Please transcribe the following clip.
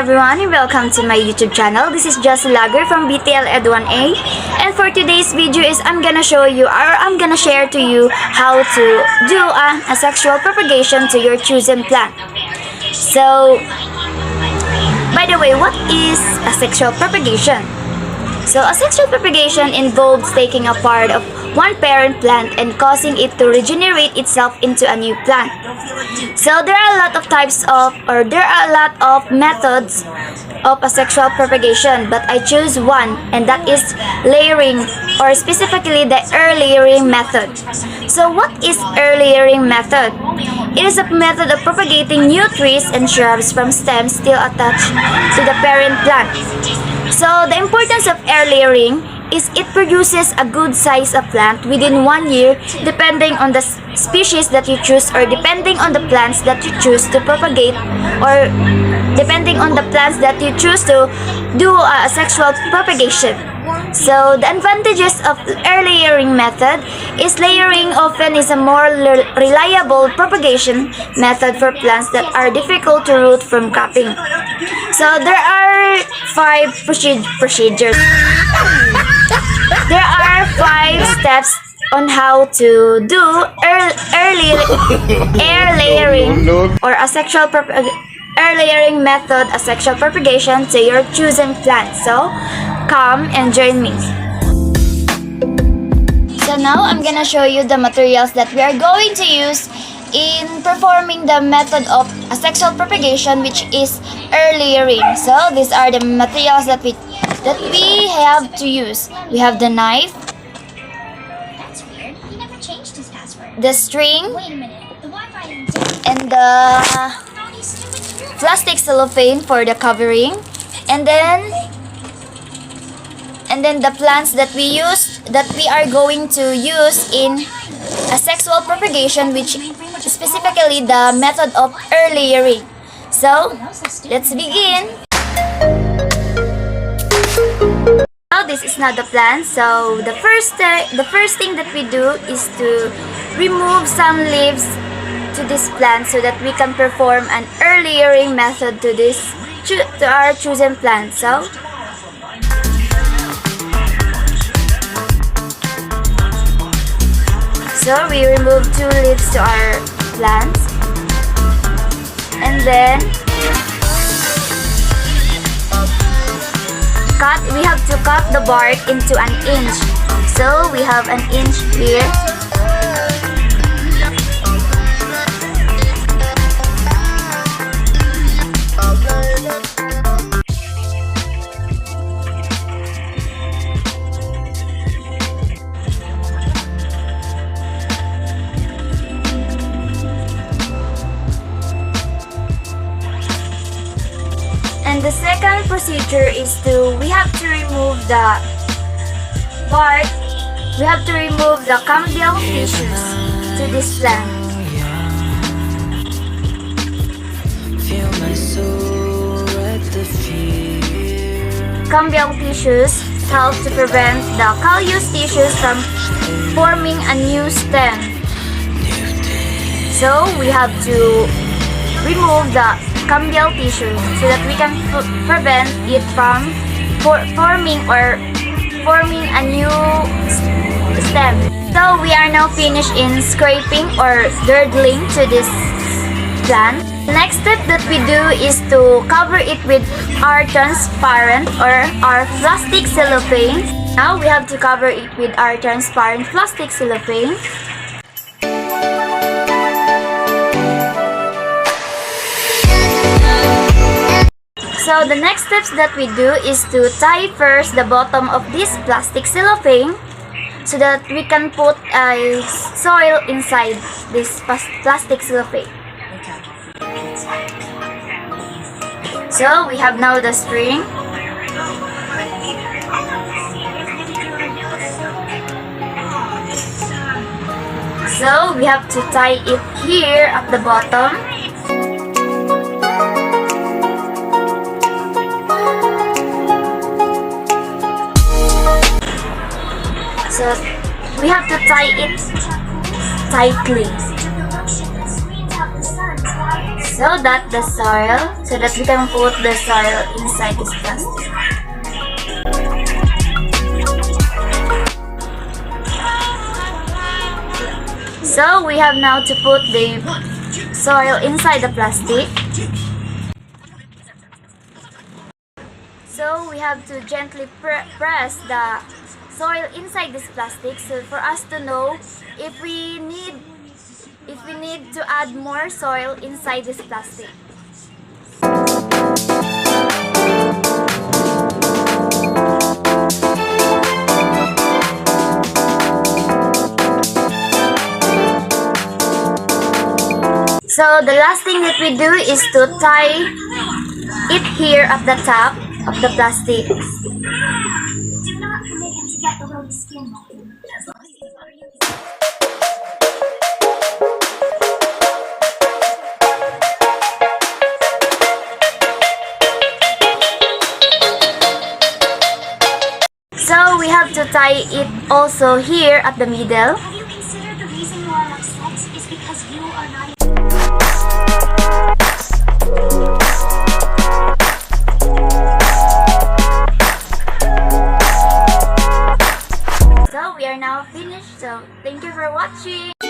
everyone and welcome to my YouTube channel. This is Just Lagger from TLE122, and for today's video is I'm gonna share to you how to do an asexual propagation to your chosen plant. So, by the way, what is asexual propagation? So, asexual propagation involves taking a part of one parent plant and causing it to regenerate itself into a new plant. So there are a lot of methods of asexual propagation, but I choose one, and that is layering, or specifically the air layering method. So what is air layering method? It is a method of propagating new trees and shrubs from stems still attached to the parent plant. So the importance of air layering is it produces a good size of plant within 1 year, depending on the species that you choose, or depending on the plants that you choose to propagate, or depending on the plants that you choose to do asexual propagation. So the advantages of air layering method is layering often is a more reliable propagation method for plants that are difficult to root from cupping. So there are 5 procedures. There are 5 steps on how to do air layering or air layering method asexual propagation to your chosen plant. So come and join me. So now I'm gonna show you the materials that we are going to use in performing the method of asexual propagation, which is air layering. So these are the materials that we have to use. We have the knife, the string, and the plastic cellophane for the covering, and then the plants that we are going to use in asexual propagation, which specifically the method of air layering. So let's begin. Now this is not the plant, so the first thing that we do is to remove some leaves to this plant so that we can perform an air layering method to our chosen plant. So we remove 2 leaves to our plants, and then we have to cut the bark into an inch. So we have an inch here. And the second procedure is we have to remove the bark, we have to remove the cambial tissues to this plant. Cambial tissues help to prevent the callus tissues from forming a new stem. So we have to remove the cambial tissue so that we can prevent it from forming a new stem. So we are now finished in scraping or girdling to this plant. The next step that we do is to cover it with our transparent or our plastic cellophane. Now we have to cover it with our transparent plastic cellophane. So the next steps that we do is to tie first the bottom of this plastic cellophane so that we can put a soil inside this plastic cellophane. So we have now the string. So we have to tie it here at the bottom. So we have to tie it tightly. so that we can put the soil inside this plastic. So we have now to put the soil inside the plastic. So we have to gently press the soil inside this plastic, so for us to know if we need to add more soil inside this plastic. So the last thing that we do is to tie it here at the top of the plastic. Do not permit him to get below the skin line. As long as he's not using So we have to tie it also here at the middle. Have you considered the reason you are upset is because you are not So we are now finished. So thank you for watching.